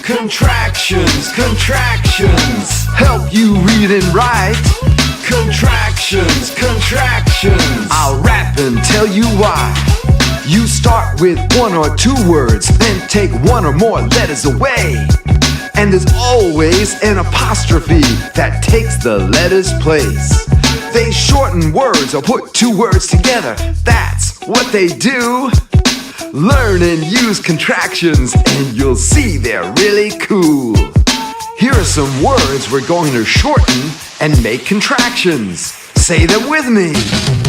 Contractions, contractions, help you read and write. Contractions, contractions, I'll rap and tell you why. You start with one or two words, then take one or more letters away. And there's always an apostrophe that takes the letter's place. They shorten words or put two words together, that's what they do. Learn and use contractions and you'll see they're really cool. Here are some words we're going to shorten and make contractions. Say them with me.